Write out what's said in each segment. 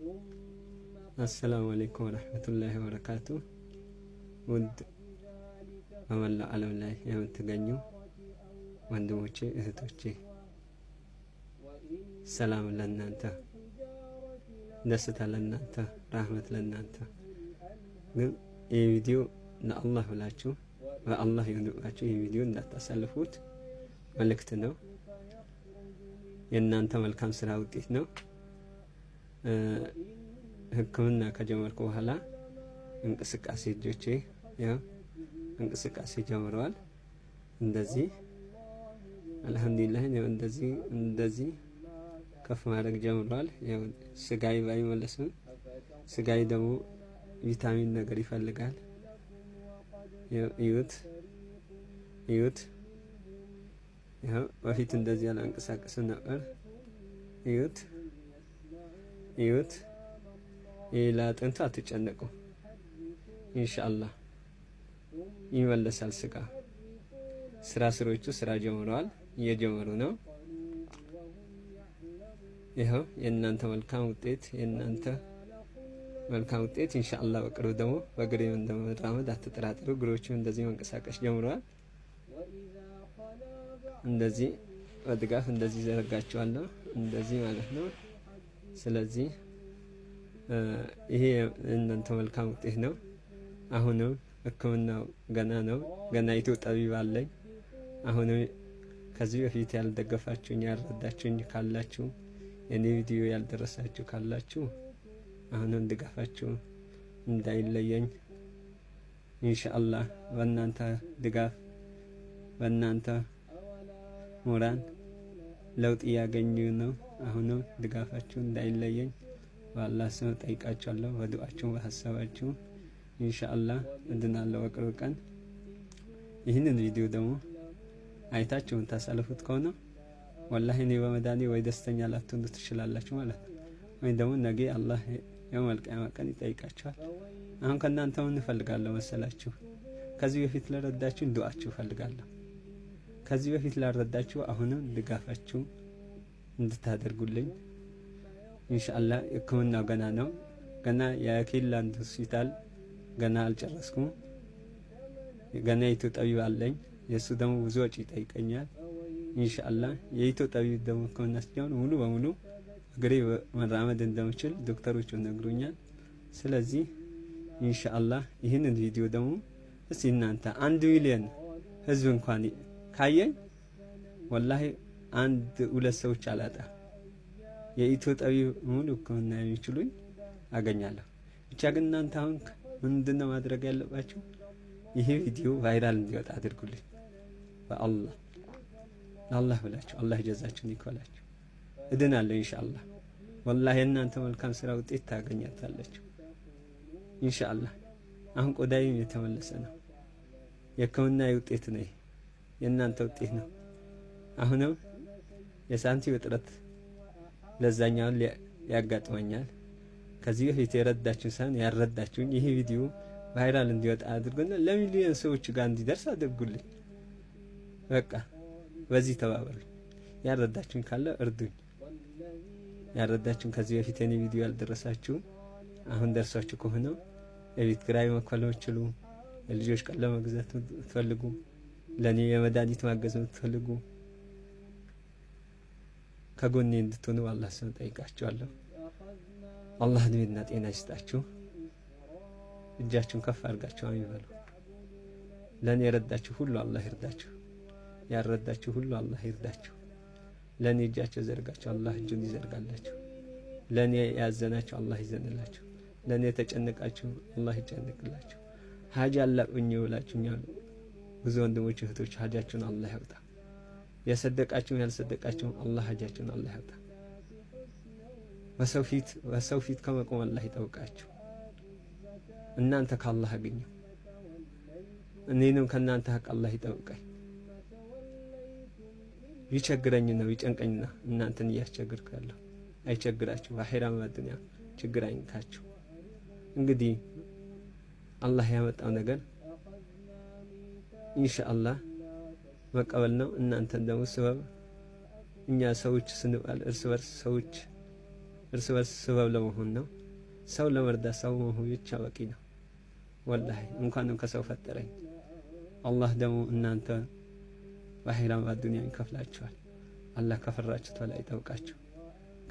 السلام عليكم ورحمة الله وبركاته. ود በመላው ዓለም ላይ የምትገኙ ወንድሞቼ እህቶቼ ሰላም ለእናንተ፣ ደስታ ለእናንተ፣ ረህመት ለእናንተ። ግን ይህ ቪዲዮ ለአላህ ብላችሁ በአላህ ይሁንባችሁ ይህ ቪዲዮ እንዳታሳልፉት መልእክት ነው። የእናንተ መልካም ስራ ውጤት ነው። ህክምና ከጀመርኩ በኋላ እንቅስቃሴ እጆቼ ያው እንቅስቃሴ ጀምረዋል። እንደዚህ አልহামዱሊላህ ነው። እንደዚህ ከፍ ማድረግ ጀምረዋል። ያው ስጋይ ባይመለስም ስጋይ ደግሞ ቪታሚን ነገር ይፈልጋል። ያው እዩት ያው በፊት እንደዚህ አላንቀሳቀስም ነበር። እዩት ኢላ ጥንታ አትጨነቁ። ኢንሻአላህ ይመለሳል። ስራ ስሮቹ ስራ ጀምረዋል፣ እየጀመሩ ነው። ይሄው የእናንተ መልካም ውጤት ኢንሻአላህ በቅርቡ ደግሞ በእግሬ እንደመራመድ አትጠራጥሩ። እግሮቹ እንደዚህ መንቀሳቀስ ጀምረዋል። እንደዚህ በድጋፍ እንደዚህ ዘረጋቸዋለሁ፣ እንደዚህ ማለት ነው። ስለዚህ ይሄ የእናንተ መልካም ውጤት ነው። አሁንም ህክምናው ገና ነው። ገና ጠቢብ አለኝ። አሁንም ከዚህ በፊት ያልደገፋችሁኝ ያልረዳችሁኝ ካላችሁ የኔ ቪዲዮ ያልደረሳችሁ ካላችሁ አሁንም ድጋፋችሁ እንዳይለየኝ። ኢንሻአላህ በእናንተ ድጋፍ በእናንተ ሞራል ለውጥ ያገኙ ነው። አሁንም ድጋፋችሁ እንዳይለየኝ በአላህ ስም ጠይቃችኋለሁ። በዱዓችሁ በሐሳባችሁ ኢንሻአላህ እንድናለው በቅርብ ቀን። ይህንን ቪዲዮ ደግሞ አይታችሁ ታሳልፉት ከሆነ ወላሂ እኔ በመዳኔ ወይ ደስተኛ ላትሆኑ ትችላላችሁ ማለት ነው። ወይ ደግሞ ነገ አላህ የውመል ቂያማ ቀን ይጠይቃችኋል። አሁን ከእናንተ ምን እፈልጋለሁ መሰላችሁ? ከዚህ በፊት ለረዳችሁ ዱዓችሁ እፈልጋለሁ። ከዚህ በፊት ላረዳችሁ አሁንም ድጋፋችሁ እንድታደርጉልኝ ኢንሻአላህ። ህክምናው ገና ነው። ገና የኪላንድ ሆስፒታል ገና አልጨረስኩም። ገና ጠቢብ አለኝ። የሱ ደግሞ ብዙ ወጪ ይጠይቀኛል። ኢንሻአላህ ጠቢብ ደግሞ ህክምና ሲጀምር ሙሉ በሙሉ እግሬ መራመድ እንደምችል ዶክተሮቹ ነግሩኛል። ስለዚህ ኢንሻአላህ ይህንን ቪዲዮ ደግሞ እስቲ እናንተ 1 ሚሊዮን ህዝብ እንኳን ካየኝ ወላሂ 1-2 ሰዎች አላጣ ጠቢብ ሙሉ ህክምና የሚችሉኝ አገኛለሁ። ብቻ ግን እናንተ አሁን ምንድነው ማድረግ ያለባችሁ? ይሄ ቪዲዮ ቫይራል እንዲወጣ አድርጉልኝ። በአላህ ብላችሁ አላህ ጀዛችሁን ይክፈላችሁ። እድናለሁ ኢንሻአላህ። ወላሂ እናንተ መልካም ስራ ውጤት ታገኛታላችሁ ኢንሻአላህ። አሁን ቆዳዬም የተመለሰ ነው። የህክምና ውጤት ነው። የእናንተ ውጤት ነው። አሁንም የሳንቲም እጥረት ለዛኛው ያጋጥመኛል። ከዚህ በፊት የረዳችሁኝ ሳይሆን ያረዳችሁኝ ይሄ ቪዲዮ ቫይራል እንዲወጣ አድርጉና ለሚሊዮን ሰዎች ጋር እንዲደርስ አድርጉልኝ። በቃ በዚህ ተባበሩኝ። ያረዳችሁኝ ካለ እርዱኝ። ያረዳችሁኝ ከዚህ በፊት የኔ ቪዲዮ ያልደረሳችሁ አሁን ደርሳችሁ ከሆነ የቤት ኪራይ መክፈል የምትችሉ፣ የልጆች ቀለብ መግዛት የምትፈልጉ፣ ለኔ የመድኃኒት ማገዝ የምትፈልጉ ከጎኔ እንድትሆኑ አላህ ስም ጠይቃችኋለሁ። አላህ እድሜና ጤና ይስጣችሁ። እጃችሁን ከፍ አድርጋችሁ አሚን በሉ። ለኔ የረዳችሁ ሁሉ አላህ ይርዳችሁ። ያረዳችሁ ሁሉ አላህ ይርዳችሁ። ለኔ እጃችሁ ዘርጋችሁ አላህ እጁን ይዘርጋላችሁ። ለኔ ያዘናችሁ አላህ ይዘንላችሁ። ለኔ ተጨነቃችሁ አላህ ይጨነቅላችሁ። ሀጃ አላቁኝ ብላችሁኛል ብዙ ወንድሞች እህቶች፣ ሀጃችሁን አላህ ያውጣ። የሰደቃችሁ ያልሰደቃችሁ አላህ ሀጃችሁን አላህ ያውጣ። በሰው ፊት ከመቆም አላህ ይጠብቃችሁ። እናንተ ከአላህ አገኙ፣ እኔንም ከእናንተ ሀቅ አላህ ይጠብቀኝ። ቢቸግረኝ ነው ቢጨንቀኝ ነው እናንተን እያስቸግርኩ ያለሁ። አይቸግራችሁ፣ በአኺራም በዱንያ ችግር አይንካችሁ። እንግዲህ አላህ ያመጣው ነገር ኢንሻአላህ መቀበል ነው። እናንተን ደግሞ ሰበብ እኛ ሰዎች ስንባል እርስ በርስ ሰዎች እርስ በርስ ስበብ ለመሆን ነው። ሰው ለመርዳት ሰው መሆን ብቻ በቂ ነው። ወላሂ እንኳንም ከሰው ፈጠረኝ። አላህ ደግሞ እናንተ በአኺራም በዱንያ ይከፍላችኋል። አላህ ከፈራችሁት በላይ ይጠብቃችሁ።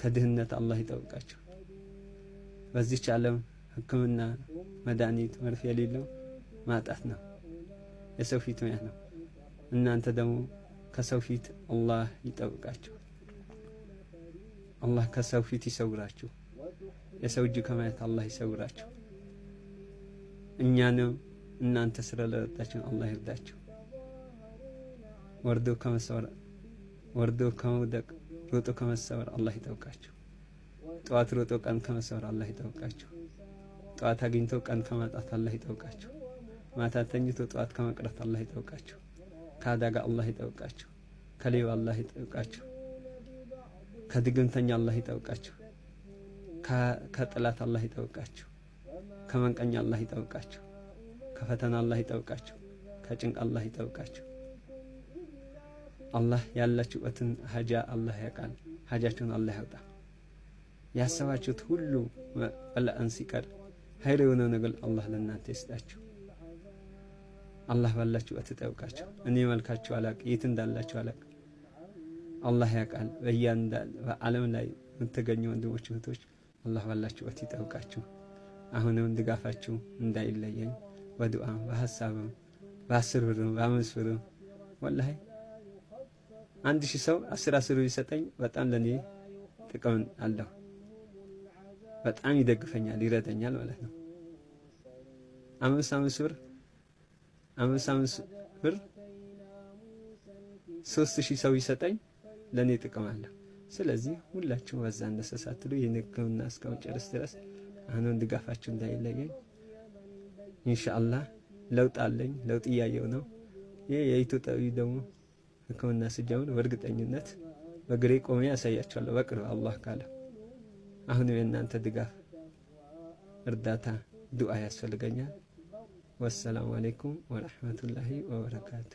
ከድህነት አላህ ይጠብቃችሁ። በዚህች ዓለም ሕክምና መድኃኒት መርፌ የሌለው ማጣት ነው፣ የሰው ፊት ማየት ነው። እናንተ ደግሞ ከሰው ፊት አላህ ይጠብቃችሁ። አላህ ከሰው ፊት ይሰውራችሁ። የሰው እጅ ከማየት አላህ ይሰውራችሁ። እኛንም እናንተ ስለረዳችሁ አላህ ይርዳችሁ። ወርዶ ከመውደቅ ሮጦ ከመሰበር አላህ ይጠብቃችሁ። ጠዋት ሮጦ ቀን ከመሰበር አላህ ይጠብቃችሁ። ጠዋት አግኝቶ ቀን ከማጣት አላህ ይጠብቃችሁ። ማታ ተኝቶ ጠዋት ከመቅረት አላህ ይጠብቃችሁ። ከአደጋ አላህ ይጠብቃችሁ። ከሌባ አላህ ይጠብቃችሁ። ከድግምተኛ አላህ ይጠብቃችሁ። ከጥላት አላህ ይጠብቃችሁ። ከመንቀኛ አላህ ይጠብቃችሁ። ከፈተና አላህ ይጠብቃችሁ። ከጭንቅ አላህ ይጠብቃችሁ። አላህ ያላችሁበትን ሀጃ አላህ ያውቃል። ሀጃችሁን አላህ ያውጣ። ያሰባችሁት ሁሉ በላእን ሲቀር ኸይር የሆነ ነገር አላህ ለእናንተ ይስጣችሁ። አላህ ባላችሁበት ይጠብቃችሁ። እኔ መልካችሁ አላቅ፣ የት እንዳላችሁ አላቅ፣ አላህ ያውቃል። በዓለም ላይ የምትገኙ ወንድሞች እህቶች አላህ ባላችሁበት ይጠብቃችሁ። አሁንም ድጋፋችሁ እንዳይለየኝ በዱዓ በሐሳብም በ10 ብርም በ5 ብርም ወላሂ 1000 ሰው 10 ቢሰጠኝ በጣም ለኔ ጥቅም አለው። በጣም ይደግፈኛል፣ ይረዳኛል ማለት ነው። 5 ብር 3000 ሰው ይሰጠኝ ለኔ ጥቅም አለው። ስለዚህ ሁላችሁ በዛ እንደሰሳትሉ የንግግምና እስከመጨረስ ድረስ አሁን ድጋፋችሁ እንዳይለየኝ። ኢንሻአላህ ለውጥ አለኝ፣ ለውጥ እያየው ነው። ይሄ የኢትዮጵያዊ ደግሞ ሕክምና ስጀምር በእርግጠኝነት በግሬ ቆሜ ያሳያችኋለሁ በቅርብ አላህ ካለ። አሁንም የእናንተ ድጋፍ፣ እርዳታ፣ ዱዓ ያስፈልገኛል። ወሰላሙ አለይኩም ወራህመቱላሂ ወበረካቱ።